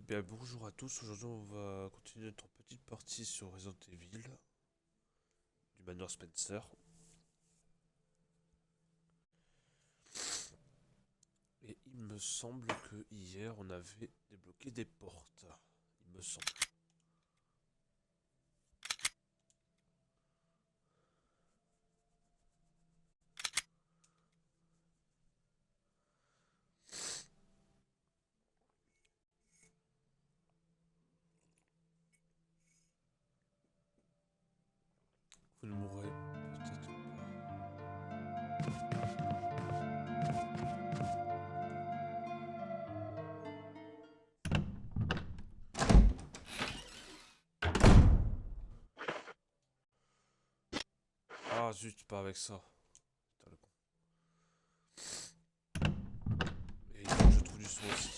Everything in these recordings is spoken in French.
Bien, bonjour à tous, aujourd'hui on va continuer notre petite partie sur Resident Evil du manoir Spencer. Et il me semble que hier on avait débloqué des portes, il me semble. Vous ne mourrez peut-être pas. Ah zut, pas avec ça. Putain, le con. Et il faut que je trouve du son aussi.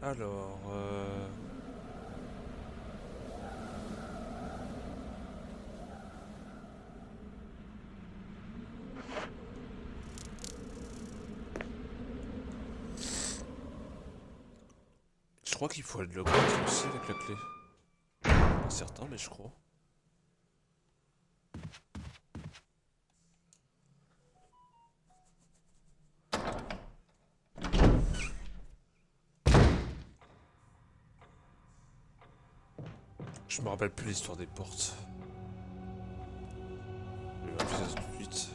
Alors, je crois qu'il faut aller de l'autre côté aussi avec la clé. Pas certain, mais je crois. Je me rappelle plus l'histoire des portes. Je vais appeler ça tout de suite.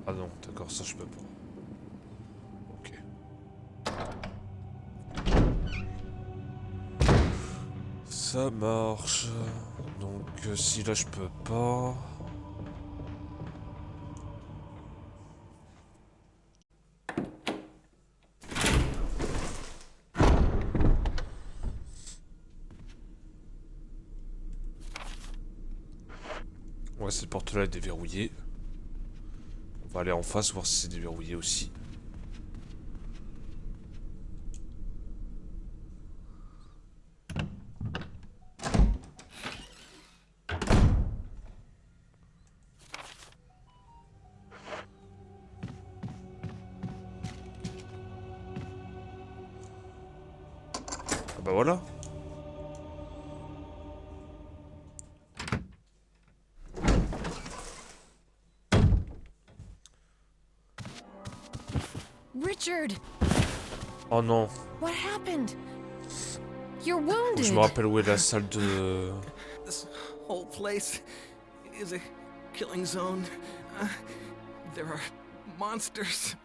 Ah non, d'accord, ça je peux pas. Ok. Ça marche. Donc si là je peux pas... Ouais, cette porte-là est déverrouillée. On va aller en face voir si c'est déverrouillé aussi. Ah bah voilà. Richard! Oh non. What happened? You're Faut que wounded. je me rappelle où est la salle de... This whole place is a killing zone. There are monsters.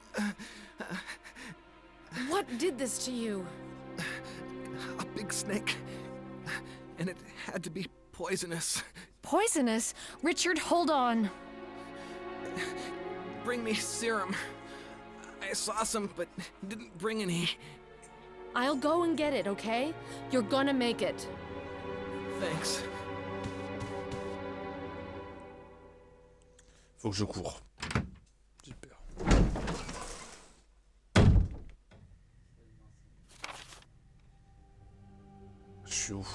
What did this to you? A big snake. And it had to be poisonous. Poisonous? Richard, hold on. Bring me serum. I saw some, but didn't bring any. I'll go and get it, okay? You're gonna make it. Thanks. Faut que je cours. Super. Je suis où?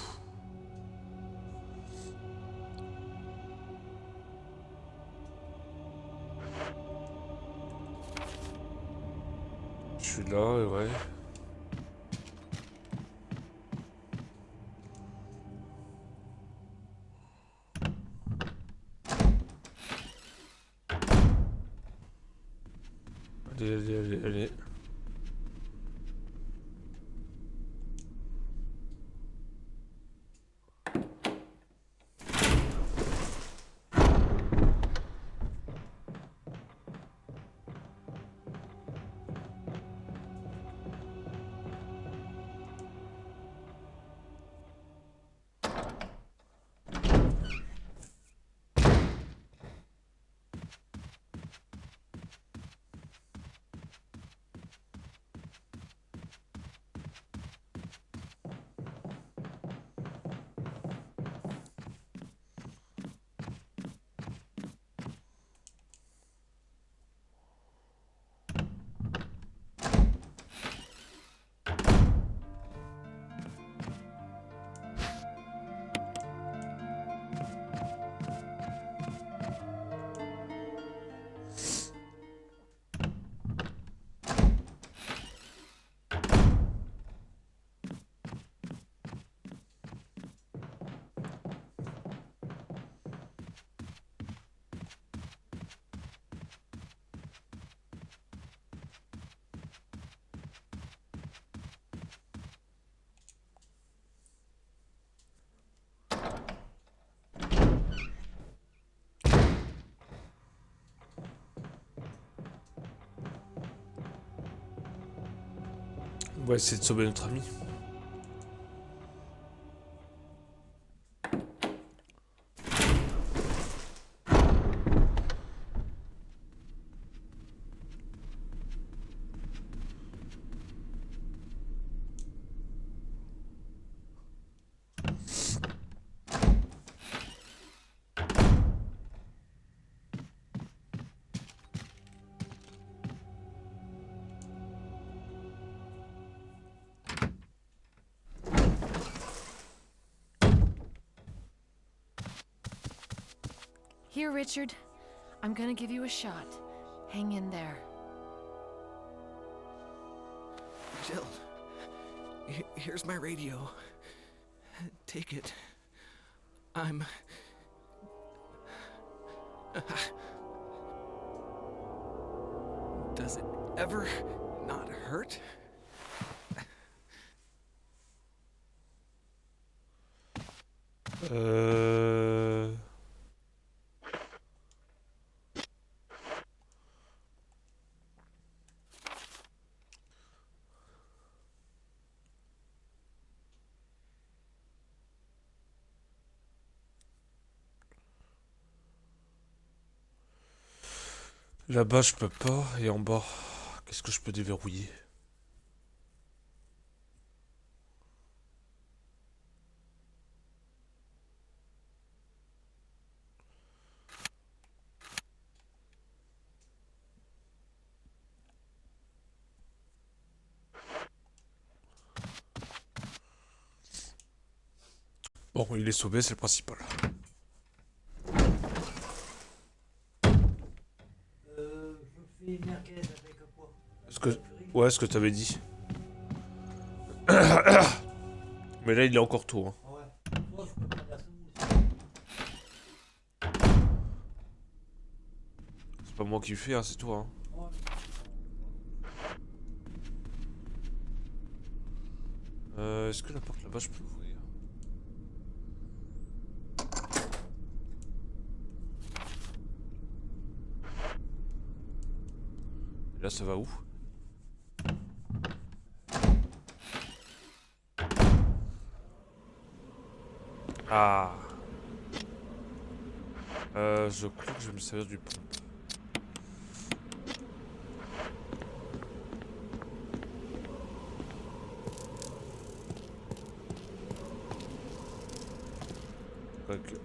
Je suis là, ouais. Allez, allez, allez, allez. On va essayer de sauver notre ami. Here, Richard. I'm gonna give you a shot. Hang in there. Jill, here's my radio. Take it. I'm... Does it ever not hurt? Là-bas, je peux pas. Et en bas, qu'est-ce que je peux déverrouiller? Bon, il est sauvé, c'est le principal. Je fais merguez avec quoi? Est-ce que... Ouais, ce que t'avais dit. Mais là, il est encore tôt. Hein. Ouais. Moi, je peux prendre la semoule. C'est pas moi qui le fais, hein, c'est toi. Hein. Ouais. Est-ce que la porte là-bas, je peux l'ouvrir? Et là, ça va où? Ah. Je crois que je vais me servir du pompe. Quoique.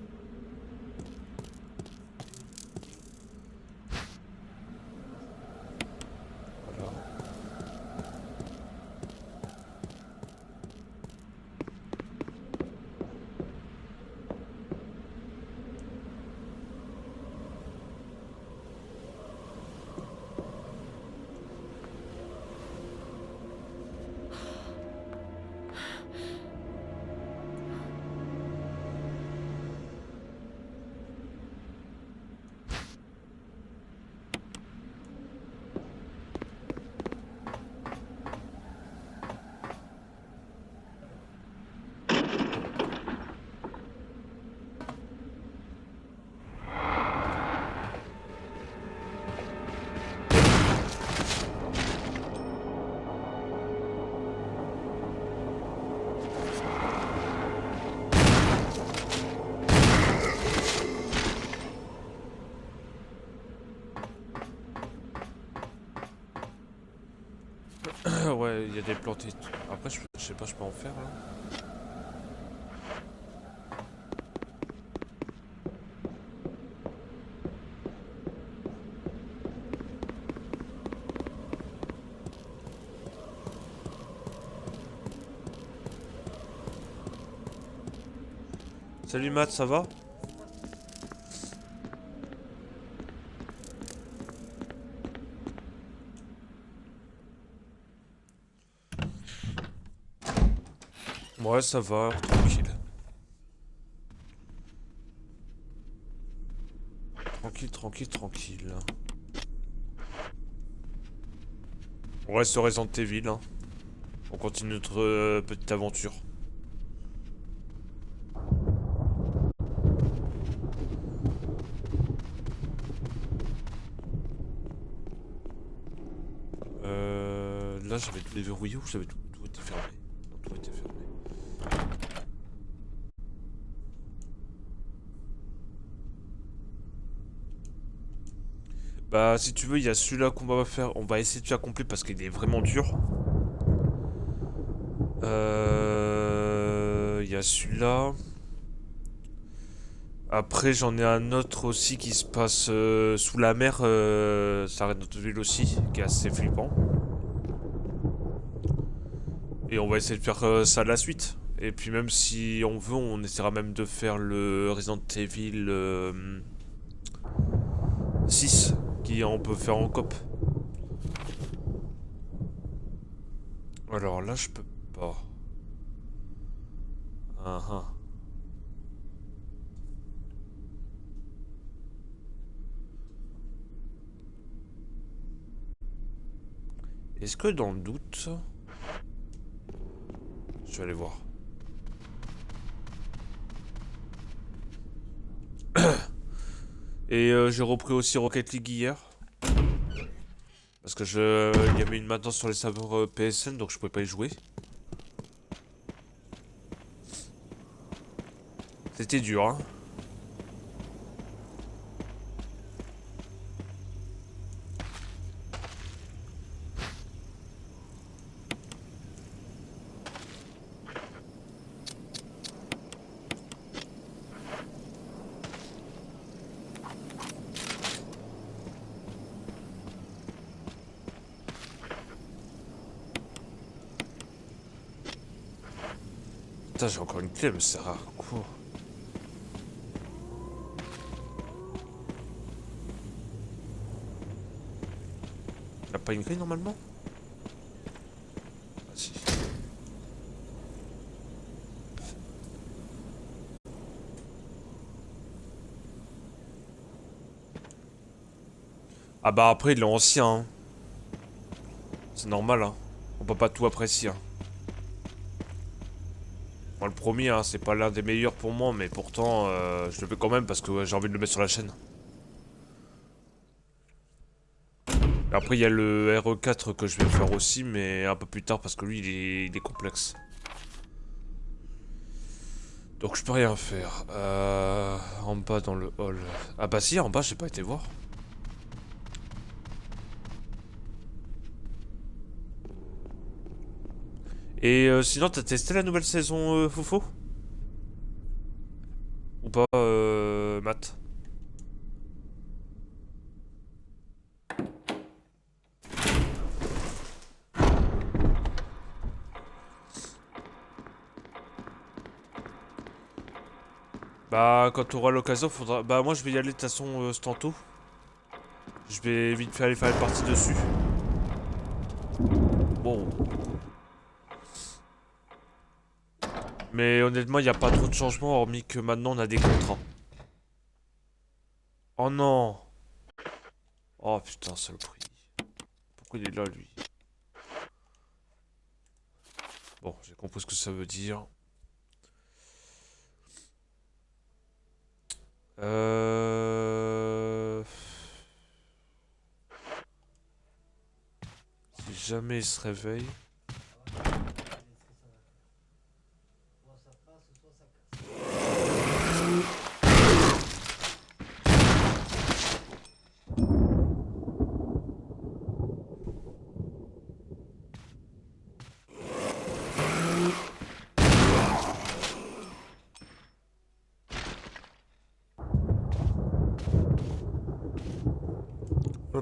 il y a des plantes et tout. Après, je sais pas, je peux en faire là. Salut Matt, ça va? Ouais, ça va, tranquille. Tranquille, tranquille, tranquille. On reste sur Resident Evil, hein. On continue notre petite aventure. Là, j'avais tout déverrouillé ou j'avais tout été fermé? Non, tout était fermé. Bah, si tu veux, il y a celui-là qu'on va faire. On va essayer de faire complet parce qu'il est vraiment dur. Il y a celui-là. Après, j'en ai un autre aussi qui se passe sous la mer. Ça arrête notre ville aussi, qui est assez flippant. Et on va essayer de faire ça à la suite. Et puis même si on veut, on essaiera même de faire le Resident Evil 6, qui on peut faire en coop. Alors là, je peux pas. Ah ah. Est-ce que dans le doute... Je vais aller voir. Et j'ai repris aussi Rocket League hier. Parce que il y avait une maintenance sur les serveurs PSN, donc je pouvais pas y jouer. C'était dur, hein. Putain, j'ai encore une clé, mais c'est rare. Quoi? Y'a pas une clé normalement? Ah si. Ah bah après il est ancien, hein. C'est normal, hein. On peut pas tout apprécier, hein. Moi, le premier, hein, c'est pas l'un des meilleurs pour moi, mais pourtant, je le fais quand même parce que ouais, j'ai envie de le mettre sur la chaîne. Et après, il y a le RE4 que je vais faire aussi, mais un peu plus tard parce que lui, il est complexe. Donc, je peux rien faire. En bas dans le hall. Ah bah si, en bas, j'ai pas été voir. Et sinon, t'as testé la nouvelle saison Fofo? Ou pas, Matt? Bah, quand tu auras l'occasion, faudra... Bah, moi, je vais y aller de toute façon tantôt. Je vais vite faire aller faire une partie dessus. Bon. Mais honnêtement, il n'y a pas trop de changements, hormis que maintenant, on a des contrats. Oh non! Oh putain, saloperie. Pourquoi il est là, lui? Bon, j'ai compris ce que ça veut dire. Si jamais il se réveille... Soit ça passe, soit ça casse.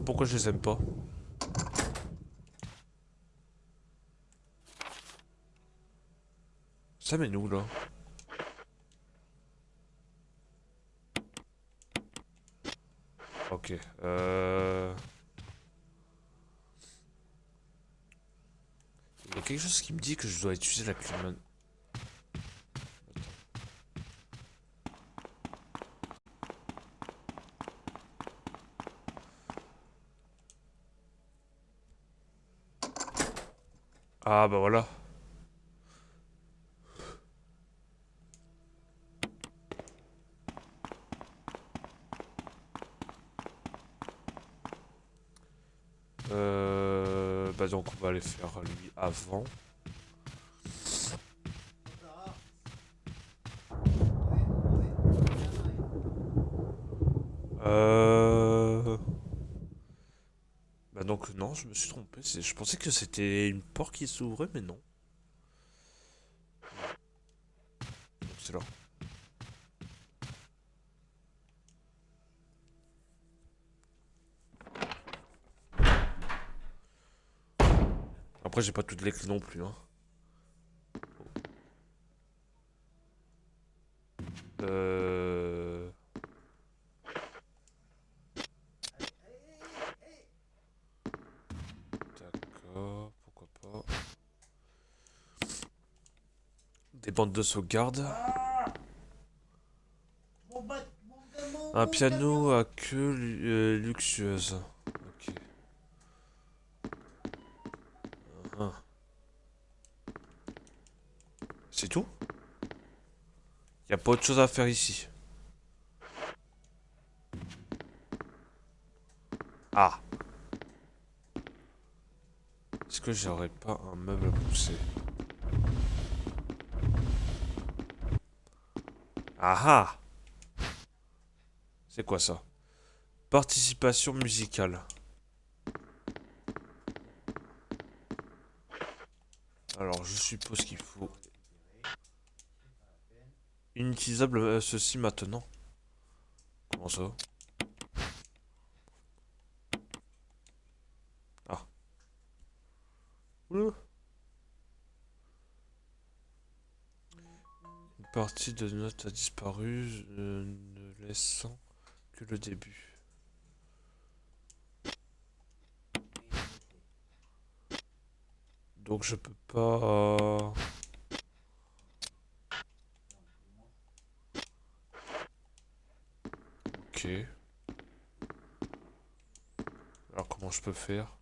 Pourquoi je les aime pas? Ça mène où là? Ok. Il y a quelque chose qui me dit que je dois utiliser la clé man. Ah bah voilà. Bah donc on va aller faire lui avant. Bah donc non, je me suis trompé. Je pensais que c'était une porte qui s'ouvrait, mais non. Donc c'est là. Après j'ai pas toutes les clés non plus, hein. Euh... D'accord, pourquoi pas. Des bandes de sauvegarde. Un piano à queue luxueuse. Ok. Ah. C'est tout? Y a pas autre chose à faire ici. Ah. Est-ce que j'aurais pas un meuble à pousser? Ah ah. C'est quoi ça? Participation musicale. Alors je suppose qu'il faut... Inutilisable ceci maintenant. Comment ça? Ah. Oula. Une partie de notes a disparu, ne laissant que le début. Donc je peux pas... Ok. Alors comment je peux faire?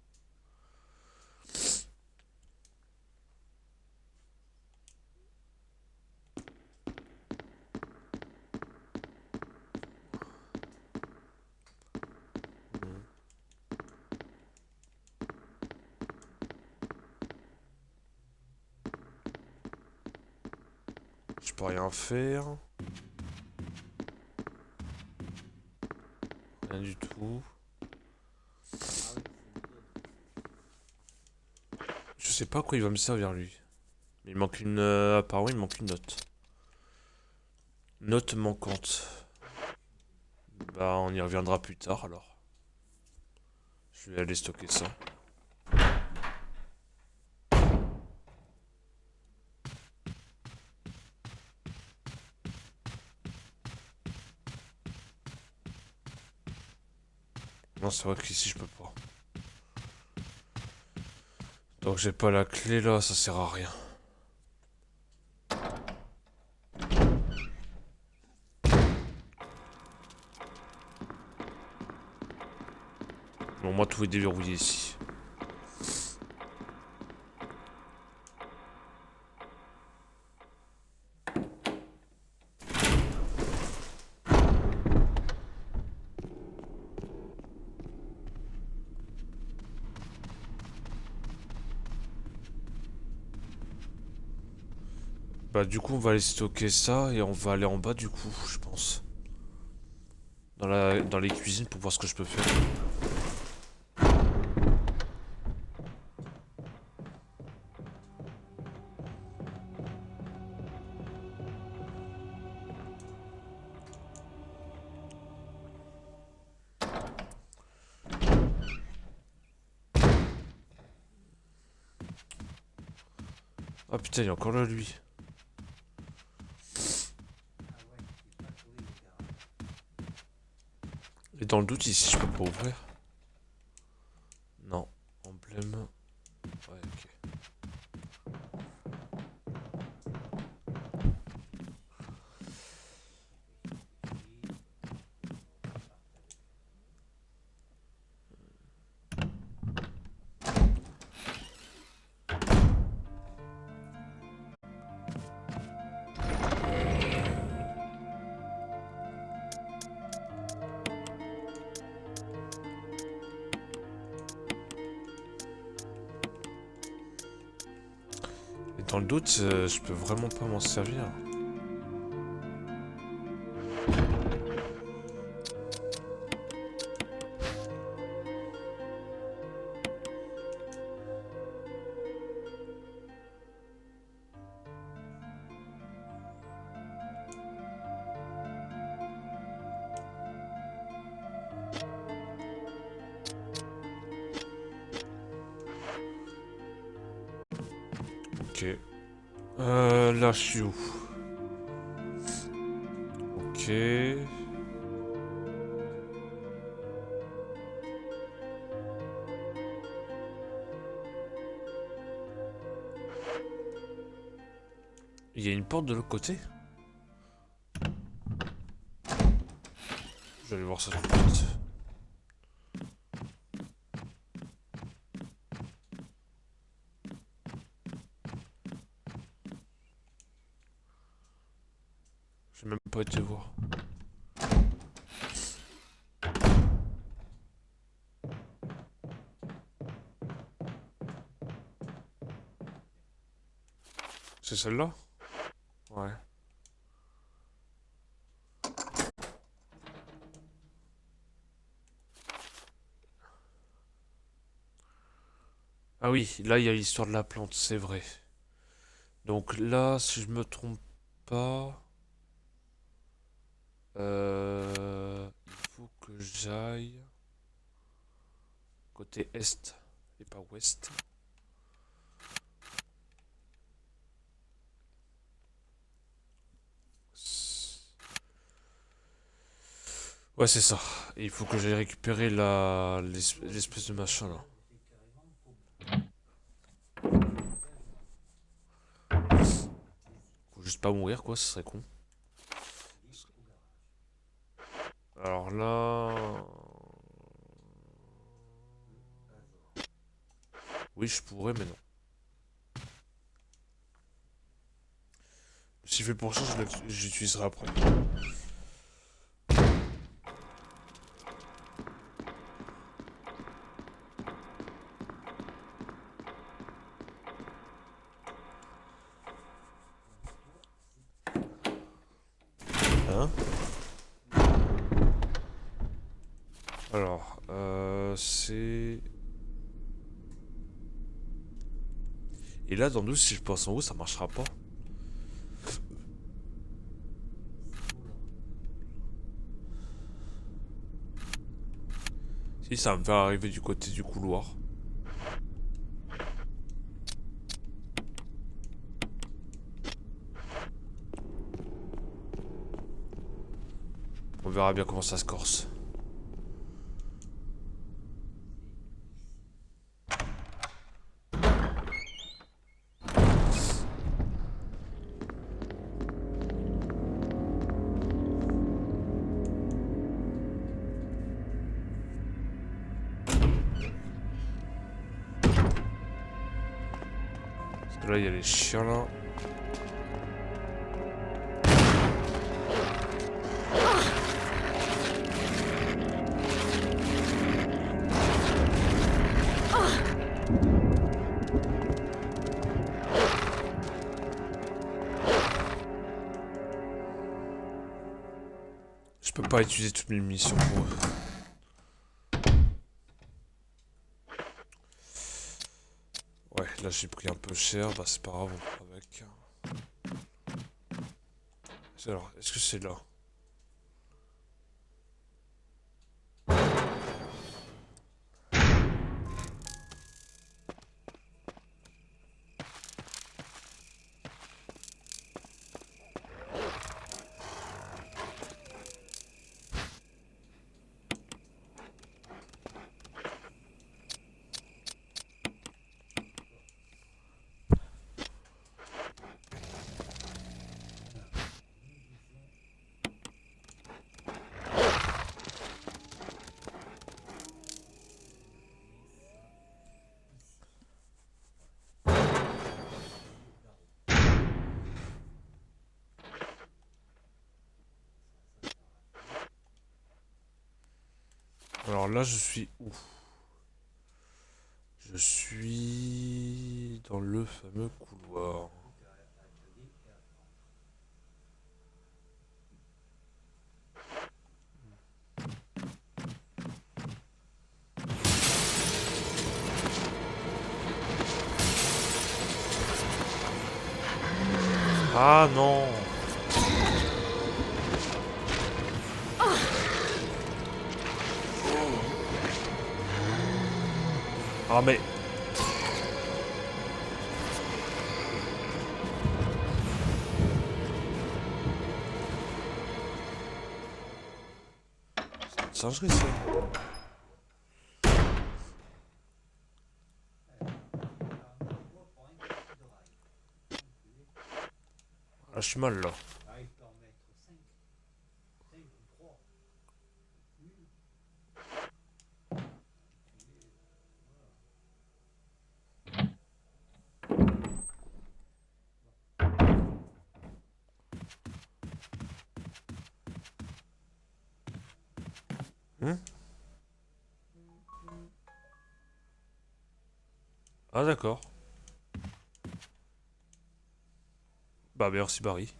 Hmm. Je peux rien faire. Rien du tout. Je sais pas à quoi il va me servir lui. Mais il manque une... apparemment il manque une note. Note manquante. Bah on y reviendra plus tard alors. Je vais aller stocker ça. Non c'est vrai qu'ici je peux pas. Donc j'ai pas la clé là, ça sert à rien. Bon moi tout est déverrouillé ici. Bah du coup on va aller stocker ça et on va aller en bas du coup je pense. Dans les cuisines pour voir ce que je peux faire. Ah putain, il est encore là lui. Et dans le doute ici je peux pas ouvrir. Non. Emblème. Ouais, ok. Et dans le doute, je peux vraiment pas m'en servir. Ok. Là, je suis où? Ok. Il y a une porte de l'autre côté? Je vais aller voir ça tout de suite. J'ai même pas été voir. C'est celle-là? Ouais. Ah oui, là il y a l'histoire de la plante, c'est vrai. Donc là, si je me trompe pas, il faut que j'aille côté est et pas ouest. Ouais, c'est ça. Et il faut que j'aille récupérer l'espèce de machin là. Faut juste pas mourir quoi, ce serait con. Alors là... Oui, je pourrais, mais non. Si fait pour ça, j'utiliserai après. Hein? Alors, c'est... Et là, dans 12, si je passe en haut, ça marchera pas. Si, ça va me faire arriver du côté du couloir. On verra bien comment ça se corse. Parce que là, il y a les chiens là. Je peux pas utiliser toutes mes munitions pour eux. Ouais, là j'ai pris un peu cher, bah c'est pas grave, on prend avec. Alors, est-ce que c'est là? Alors là, je suis où? Je suis dans le fameux couloir. Ah non! Ah mais... C'est une singerie ça. Ah, je suis mal là. Hmm. Ah d'accord. Bah merci Barry.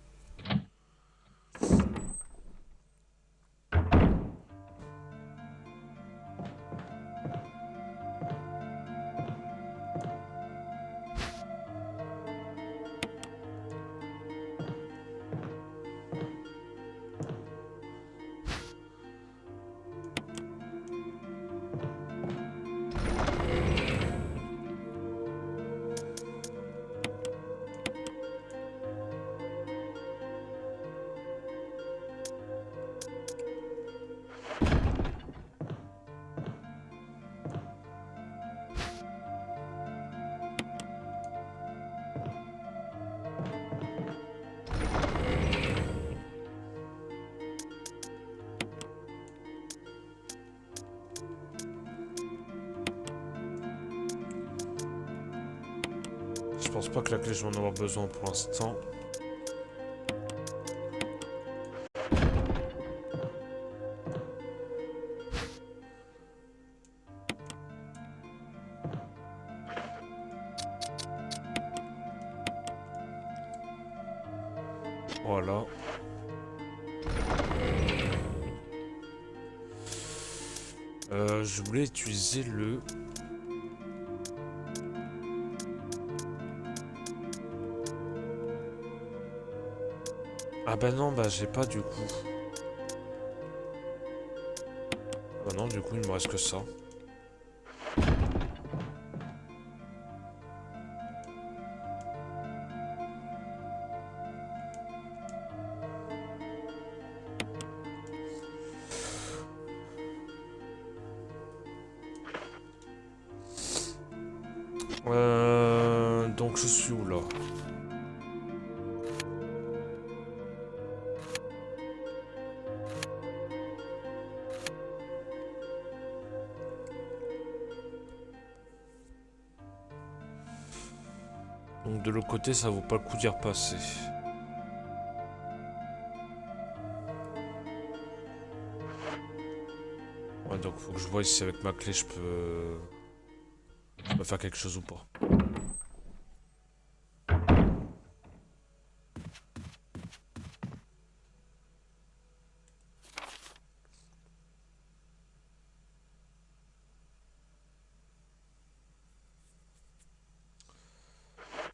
Je pense pas que la clé je vais en avoir besoin pour l'instant. Voilà. Je voulais utiliser le... Ah bah non, bah j'ai pas du coup. Bah non, du coup il me reste que ça. Donc je suis où là? Donc de l'autre côté ça vaut pas le coup d'y repasser. Ouais donc faut que je vois si avec ma clé je peux faire quelque chose ou pas.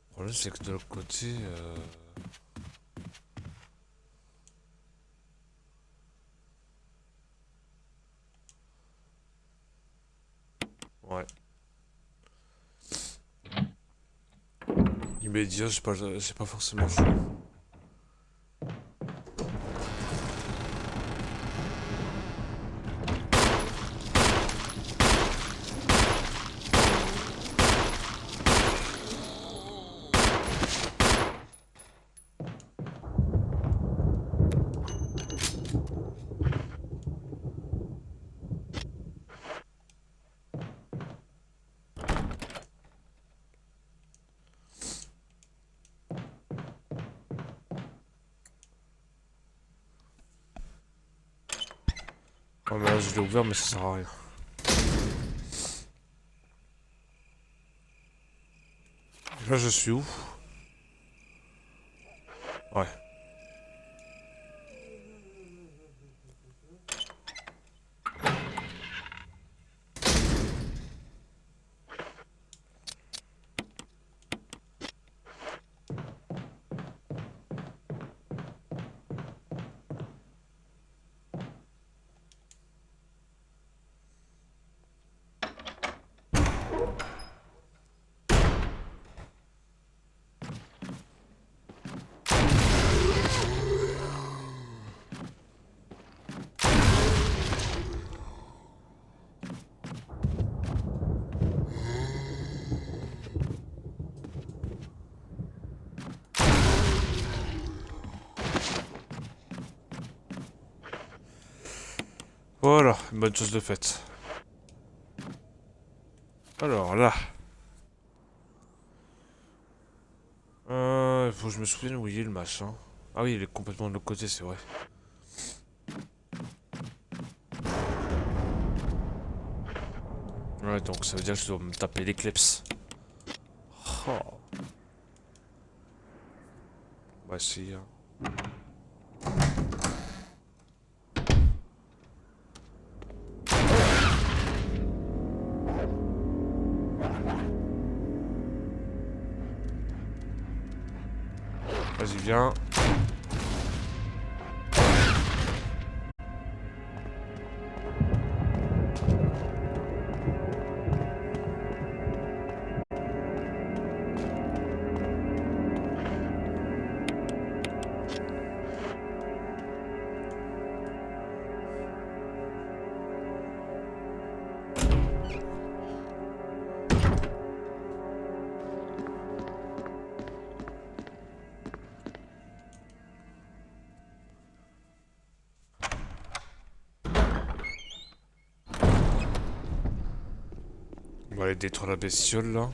Le problème c'est que de l'autre côté... Ouais. Immédiat, j'ai pas forcément chaud. Ouais, mais là je l'ai ouvert mais ça sert à rien. Là, je suis où? Ouais. Voilà, une bonne chose de faite. Alors là. Faut que je me souvienne où il est le machin. Ah oui, il est complètement de l'autre côté, c'est vrai. Ouais, donc ça veut dire que je dois me taper l'éclipse. Oh. Bah si. Hein. Vas-y, viens. On va aller détruire la bestiole là.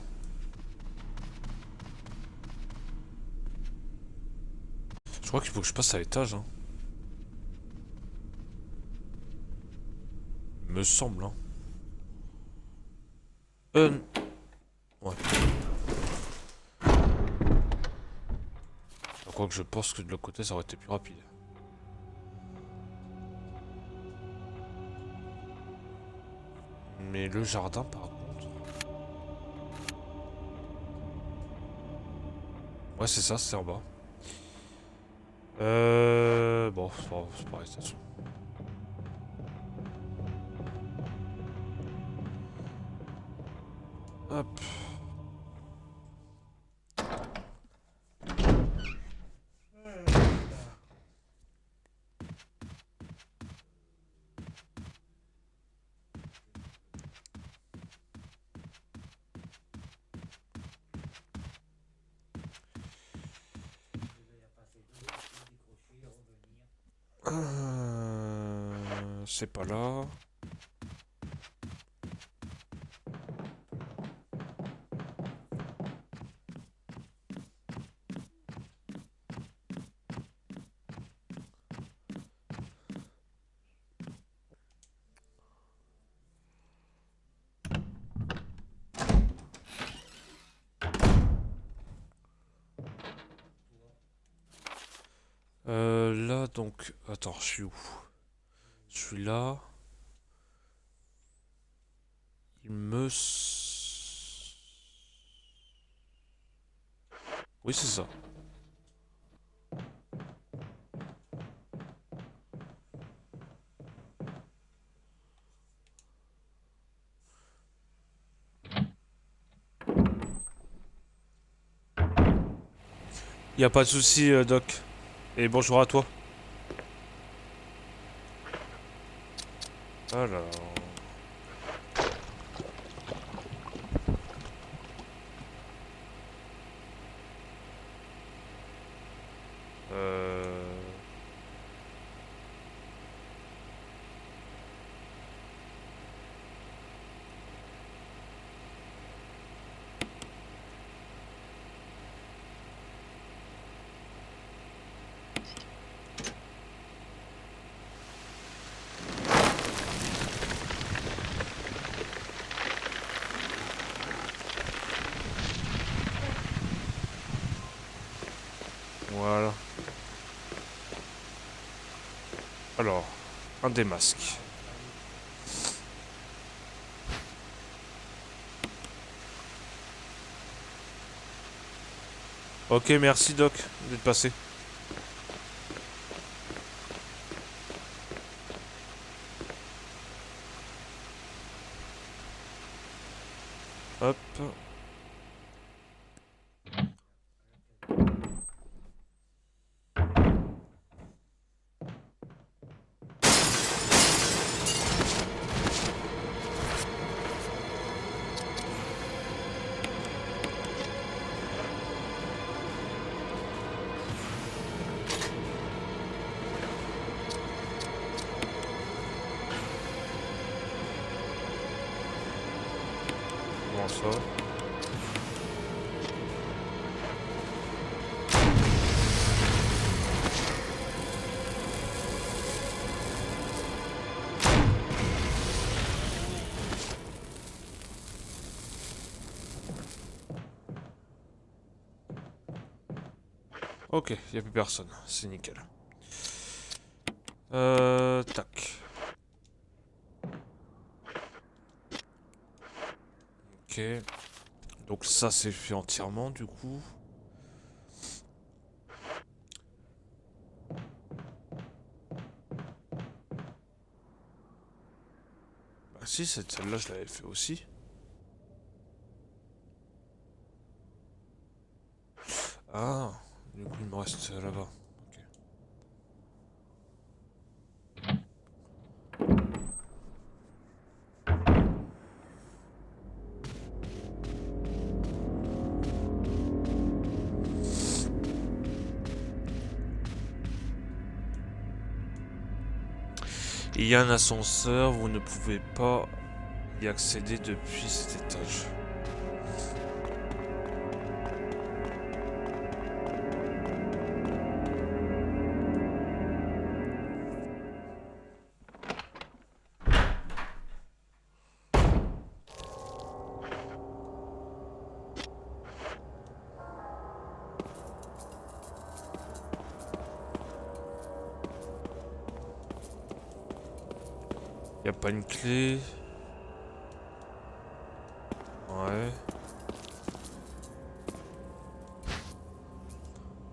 Je crois qu'il faut que je passe à l'étage. Hein. Me semble. Hein. Ouais. Quoique je pense que de l'autre côté ça aurait été plus rapide. Mais le jardin par contre. Ouais c'est ça, c'est en bas. Bon, c'est pareil, de toute façon. Hop. C'est pas là. Là donc... Attends, je suis où? Je suis là. Il me... Oui, c'est ça. Y a pas de souci, Doc. Et bonjour à toi. Alors... Alors, un des masques. Ok, merci Doc d'être passé. Hop. Comment ça? Ok, y a plus personne, c'est nickel. Tac. Ok. Donc ça c'est fait entièrement du coup. Ah si, celle-là je l'avais fait aussi. Ah, du coup il me reste là-bas. Ok. Il y a un ascenseur, vous ne pouvez pas y accéder depuis cet étage. Y a pas une clé. Ouais.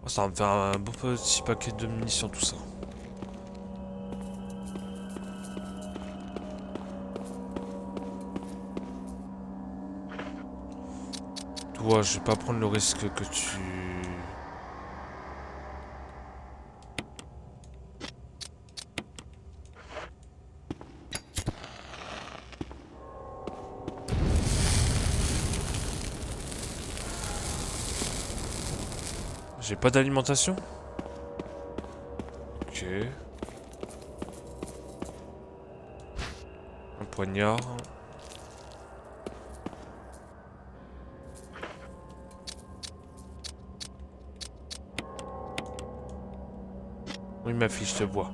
Oh, ça va me faire un beau petit paquet de munitions tout ça. Toi, je vais pas prendre le risque que tu... J'ai pas d'alimentation? Ok. Un poignard. Oui, ma fille, je te vois.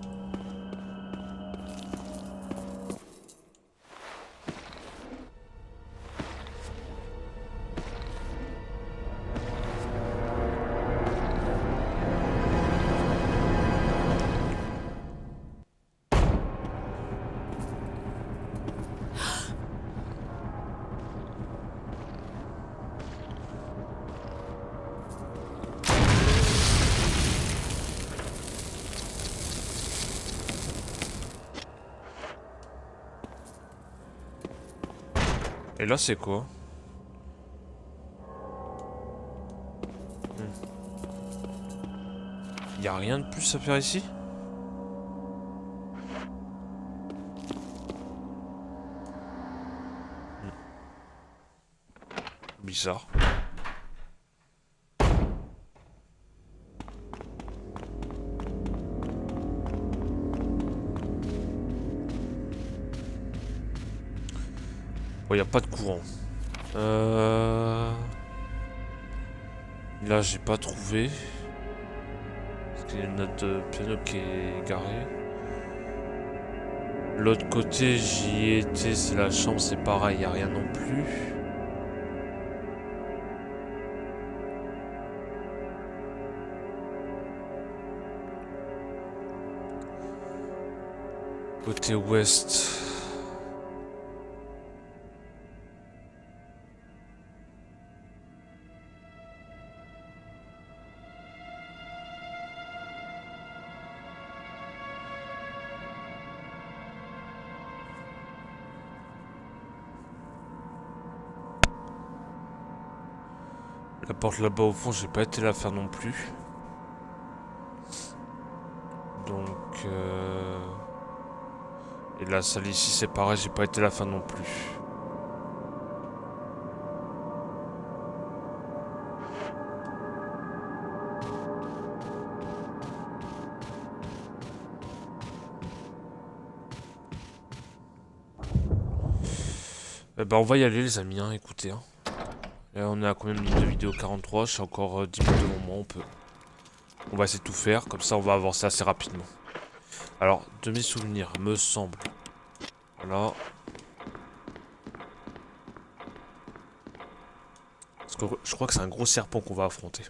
Et là, c'est quoi? Y a rien de plus à faire ici? Bizarre. Bon, y a pas de courant. Là, j'ai pas trouvé. Parce qu'il y a une note de piano qui est garée. L'autre côté, j'y étais, c'est la chambre, c'est pareil, y a rien non plus. Côté ouest. La porte là-bas au fond, j'ai pas été la faire non plus. Donc et la salle ici c'est pareil, j'ai pas été la faire non plus. Eh ben on va y aller les amis, hein, écoutez. Hein. Là, on est à combien de minutes de vidéo? 43, j'ai encore 10 minutes devant moi, on va essayer de tout faire, comme ça on va avancer assez rapidement. Alors, de mes souvenirs, me semble. Voilà. Parce que je crois que c'est un gros serpent qu'on va affronter.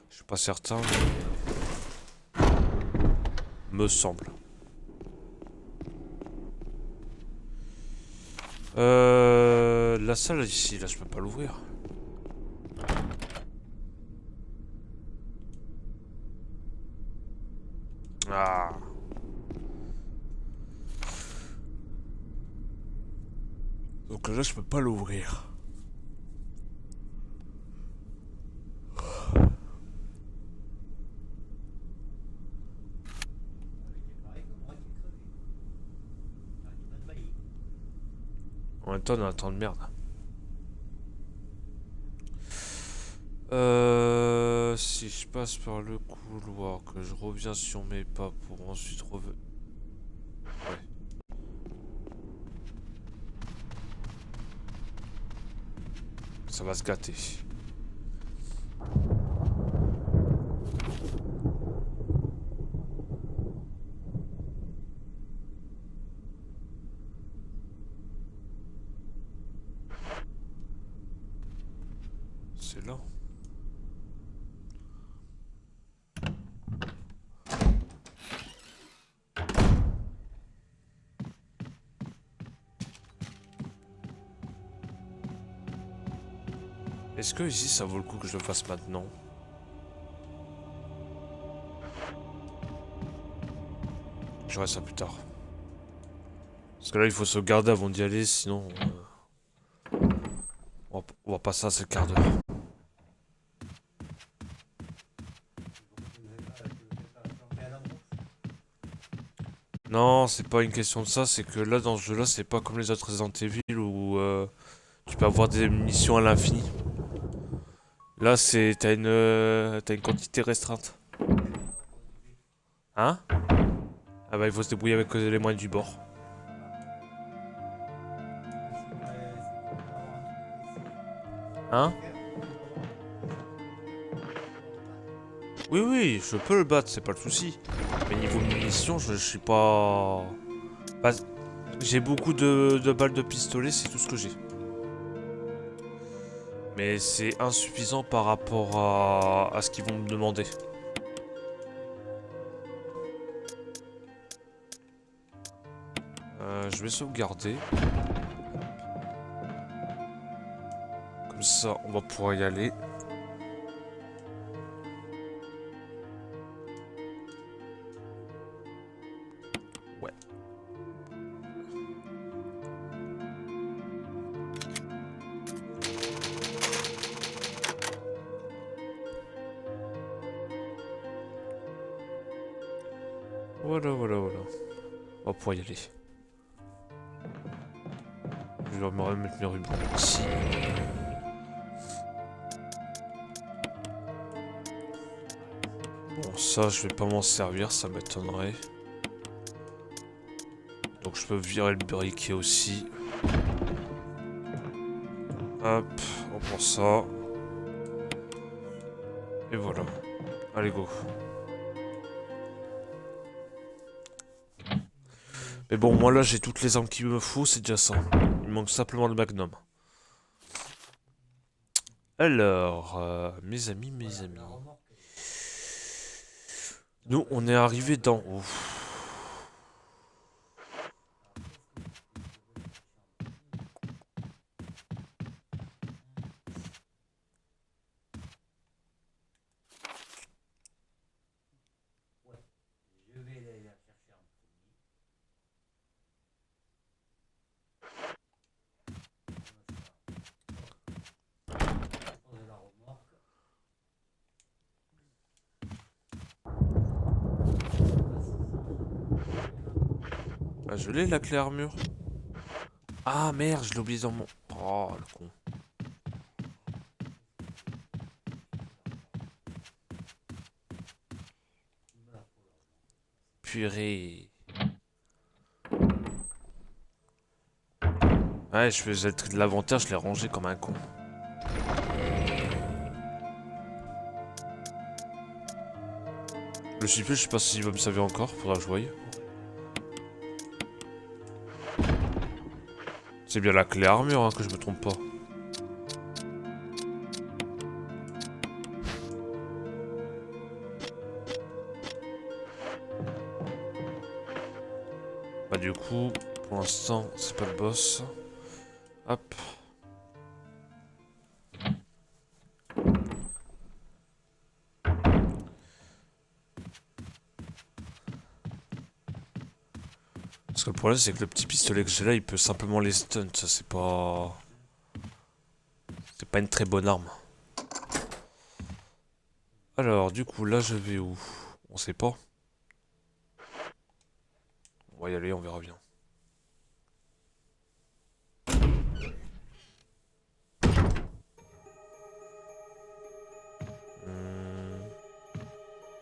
Je suis pas certain, mais... me semble. La salle ici, là, je peux pas l'ouvrir. Ah. Donc là, je peux pas l'ouvrir. En même temps, on a un temps de merde. Si je passe par le couloir, que je reviens sur mes pas pour ensuite revenir... Ouais. Ça va se gâter. C'est là. Est-ce que ici ça vaut le coup que je le fasse maintenant? Je ferai ça plus tard. Parce que là il faut se garder avant d'y aller, sinon on va passer à ce quart d'heure. Non, c'est pas une question de ça, c'est que là dans ce jeu là c'est pas comme les autres Resident Evil où tu peux avoir des munitions à l'infini. Là c'est t'as une quantité restreinte. Hein? Ah bah il faut se débrouiller avec les moyens du bord. Hein? Oui oui, je peux le battre, c'est pas le souci. Mais niveau munitions, je suis pas... J'ai beaucoup de balles de pistolet, c'est tout ce que j'ai. Mais c'est insuffisant par rapport à ce qu'ils vont me demander. Je vais sauvegarder. Comme ça, on va pouvoir y aller. Ouais. Voilà. On va pouvoir y aller. Je vais me remettre mes rubans ici. Bon, ça, je vais pas m'en servir, ça m'étonnerait. Donc je peux virer le briquet aussi. Hop, on prend ça. Et voilà. Allez, go. Mais bon, moi là j'ai toutes les armes qu'il me faut, c'est déjà ça. Il manque simplement le magnum. Alors, mes amis. Nous, on est arrivé d'en haut. Ah, je l'ai la clé armure. Ah merde, je l'ai oublié dans mon... Oh, le con. Purée. Ouais, je faisais le tri de l'inventaire, je l'ai rangé comme un con. Le supplément, je sais pas s'il va me servir encore, faudra que je voie. C'est bien la clé armure, hein, que je me trompe pas. Bah du coup, pour l'instant, c'est pas le boss. Hop. Parce que le problème, c'est que le petit pistolet que j'ai là, il peut simplement les stun. Ça, c'est pas... C'est pas une très bonne arme. Alors, du coup, là, je vais où? On sait pas. On va y aller, on verra bien.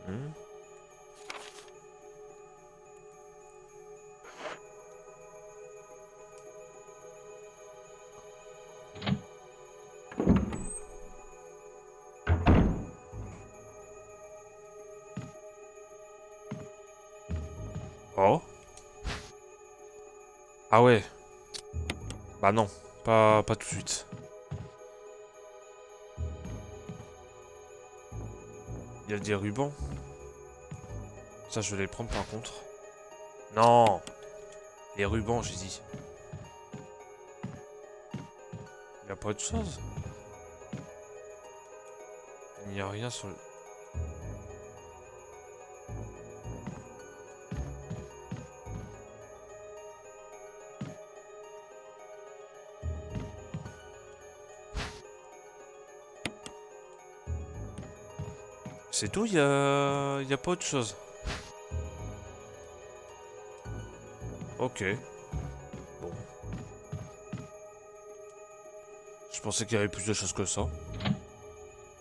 Hmm. Oh. Ah ouais. Bah non, pas tout de suite. Il y a des rubans. Ça, je vais les prendre par contre. Non. Les rubans, j'ai dit. Il n'y a pas autre chose. Il n'y a rien sur le... C'est tout, il y a pas autre chose. Ok. Bon. Je pensais qu'il y avait plus de choses que ça.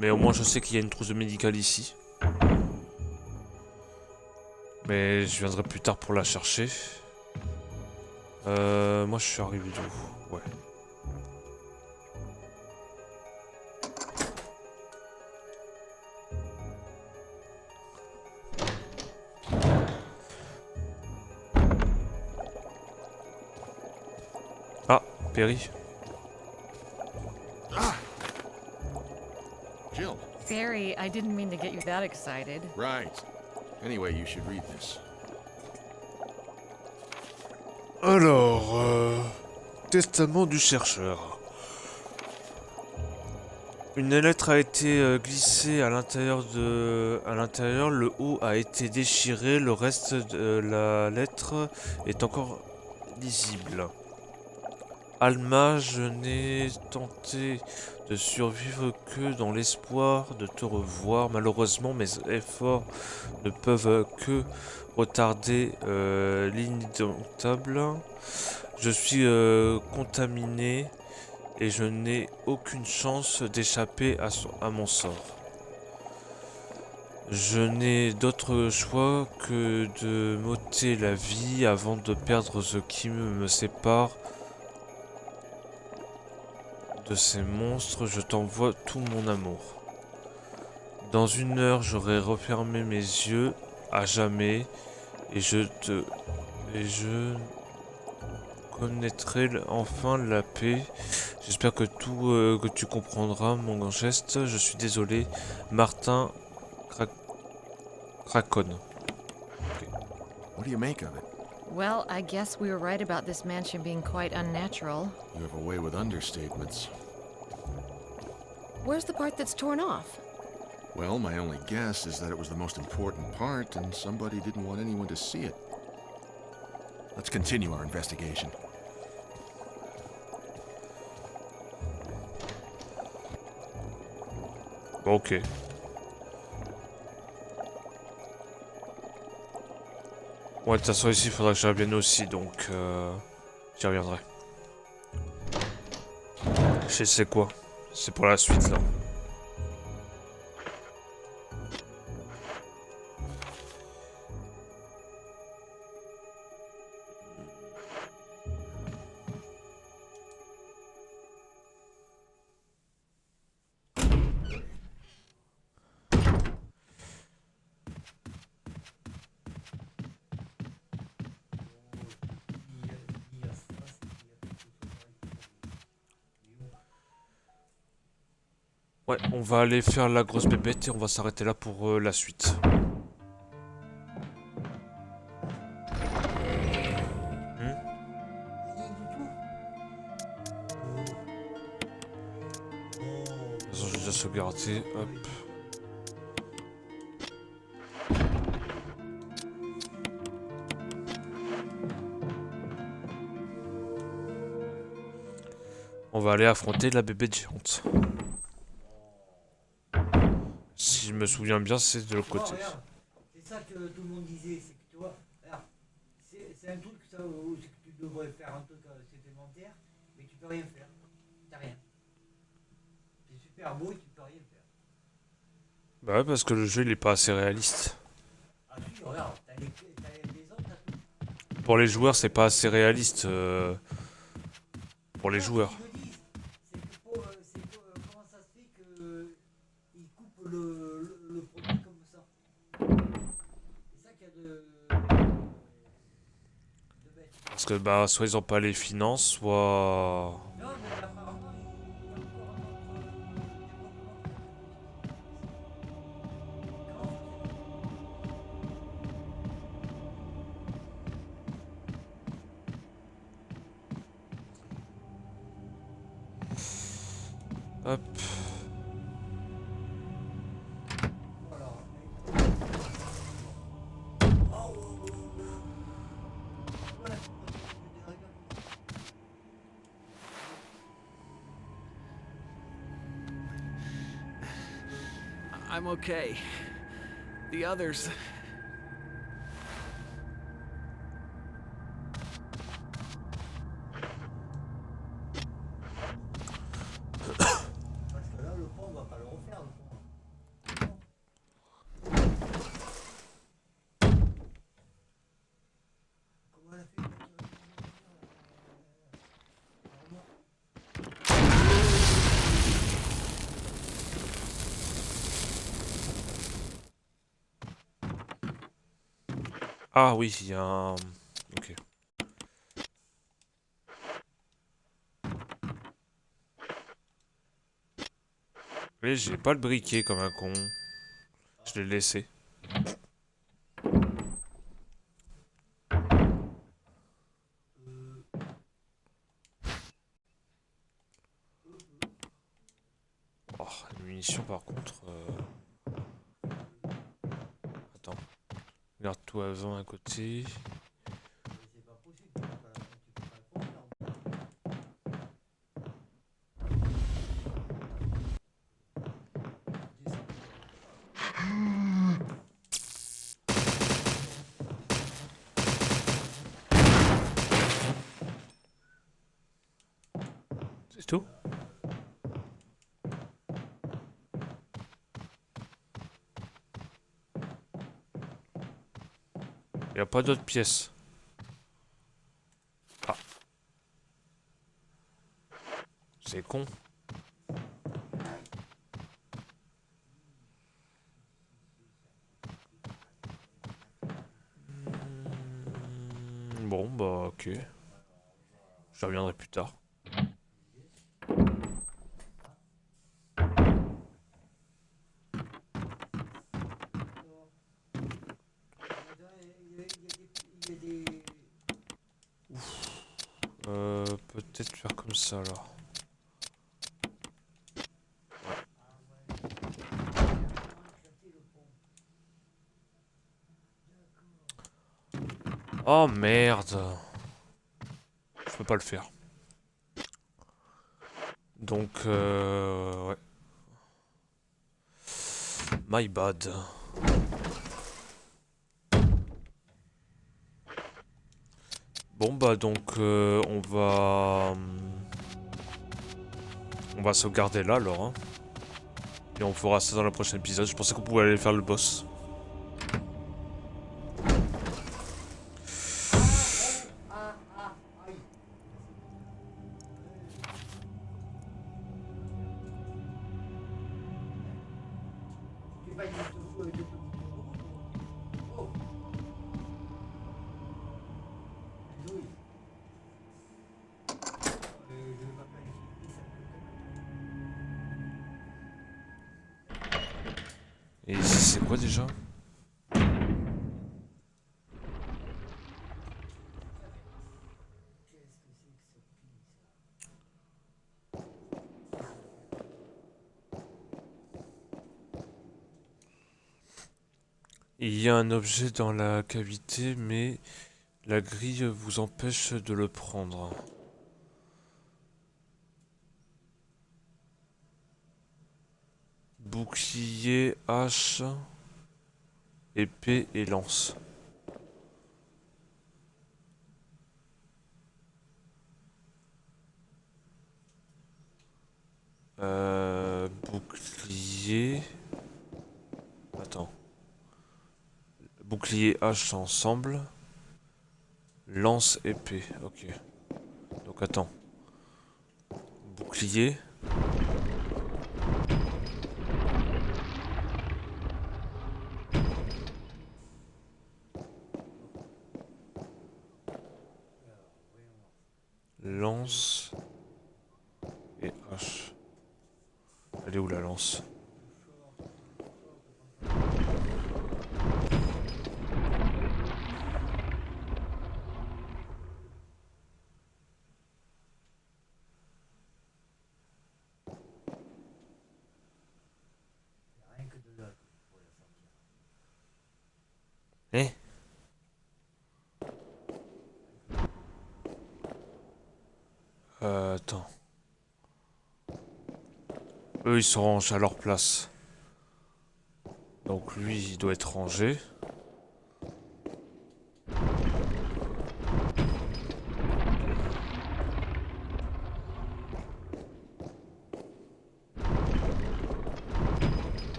Mais au moins je sais qu'il y a une trousse de médical ici. Mais je viendrai plus tard pour la chercher. Moi je suis arrivé d'où? Ouais. Ah, Perry. Jill. Barry, I didn't mean to get you that excited. Right. Anyway, you should read this. Alors, testament du chercheur. Une lettre a été glissée à l'intérieur le haut a été déchiré, le reste de la lettre est encore lisible. Alma, je n'ai tenté de survivre que dans l'espoir de te revoir. Malheureusement, mes efforts ne peuvent que retarder l'inéluctable. Je suis contaminé et je n'ai aucune chance d'échapper à mon sort. Je n'ai d'autre choix que de m'ôter la vie avant de perdre ce qui me sépare de ces monstres. Je t'envoie tout mon amour. Dans 1 heure, j'aurai refermé mes yeux à jamais et je connaîtrai enfin la paix. J'espère que que tu comprendras mon geste. Je suis désolé, Martin Cracon. Okay. What do you make of it? Well, I guess we were right about this mansion being quite unnatural. You have a way with understatements. Where's the part that's torn off? Well, my only guess is that it was the most important part and somebody didn't want anyone to see it. Let's continue our investigation. Ok. Ouais, de toute façon ici il faudra que je revienne aussi, donc j'y reviendrai. Je sais c'est quoi. C'est pour la suite là. Ouais, on va aller faire la grosse bébête et on va s'arrêter là pour la suite. De toute façon, je vais déjà sauvegarder. Hop. On va aller affronter la bébête géante. Si je me souviens bien, c'est de l'autre côté. Regarde, c'est ça que tout le monde disait, c'est que tu vois, regarde, c'est un truc ça, où c'est que tu devrais faire un truc supplémentaire, mais tu peux rien faire. T'as rien. C'est super beau et tu peux rien faire. Bah ouais, parce que le jeu il est pas assez réaliste. Ah si, regarde, t'as les autres, t'as tout. Pour les joueurs, c'est pas assez réaliste. Pour les joueurs. Ce qu'ils me disent, c'est que comment ça se fait qu'ils coupent le produit comme ça. C'est ça qu'il y a de bête. Parce que bah soit ils ont pas les finances, soit... Non, mais apparemment, il y a encore un autre Hop. I'm okay. The others. parce que là, le pont, on va pas le refaire, le pont. Comment elle a fait Ah oui, il y a un... Ok. Mais j'ai pas le briquet comme un con. Je l'ai laissé. Oh, les munitions par contre... Attends. Garde tout avant à côté. c'est pas possible, tu peux pas le faire. C'est tout? Il n'y a pas d'autres pièces. Ah. C'est con. Bon, bah ok. Je reviendrai plus tard. Peut-être faire comme ça alors. Oh merde. Je peux pas le faire. Donc ouais. My bad. Bon bah donc on va sauvegarder là alors hein. Et on fera ça dans le prochain épisode. Je pensais qu'on pouvait aller faire le boss. Aïe. Tu vas y mettre le feu avec le Oh. Louis. Je vais pas planifier ça. Et ici c'est quoi déjà? Qu'est-ce que c'est que ce pin, ça? Il y a un objet dans la cavité, mais la grille vous empêche de le prendre. Bouclier, hache, épée et lance. Bouclier... Attends. Bouclier, hache ensemble. Lance, épée. Ok. Donc attends. Bouclier. Lance. Et hache. Elle est où la lance? Rien que de là que je pourrais la sortir. Eh? Attends. Eux, ils sont rangés à leur place. Donc lui, il doit être rangé.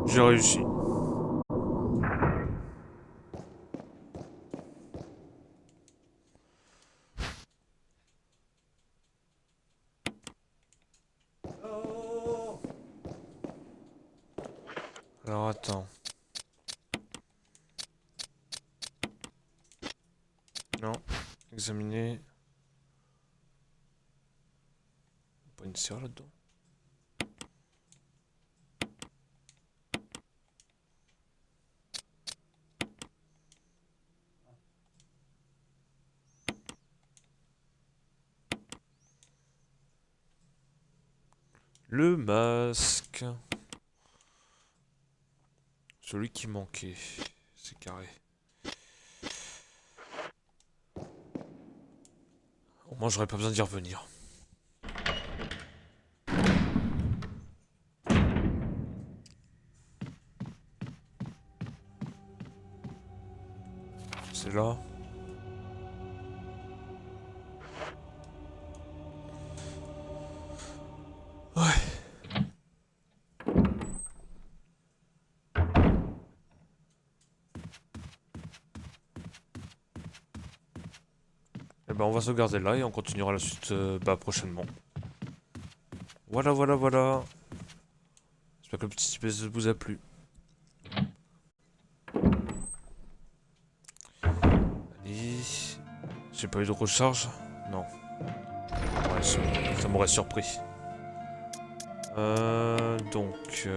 J'ai réussi. Oh. Alors attends. Non. Examiner. Pas une serre là-dedans. Le masque. Celui qui manquait. C'est carré. Au moins j'aurais pas besoin d'y revenir. C'est là. Ouais. Et ben on va sauvegarder là et on continuera la suite prochainement. Voilà, voilà, voilà. J'espère que le petit épisode vous a plu. Allez. J'ai pas eu de recharge? Non. Ouais, ça m'aurait surpris. Donc.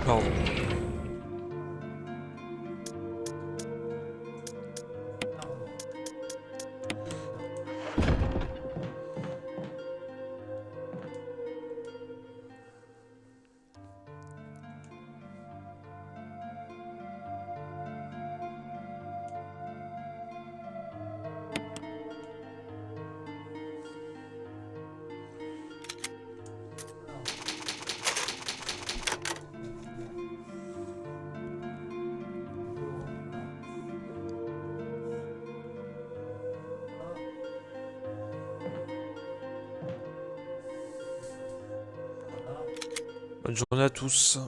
Pardon. Bonne journée à tous.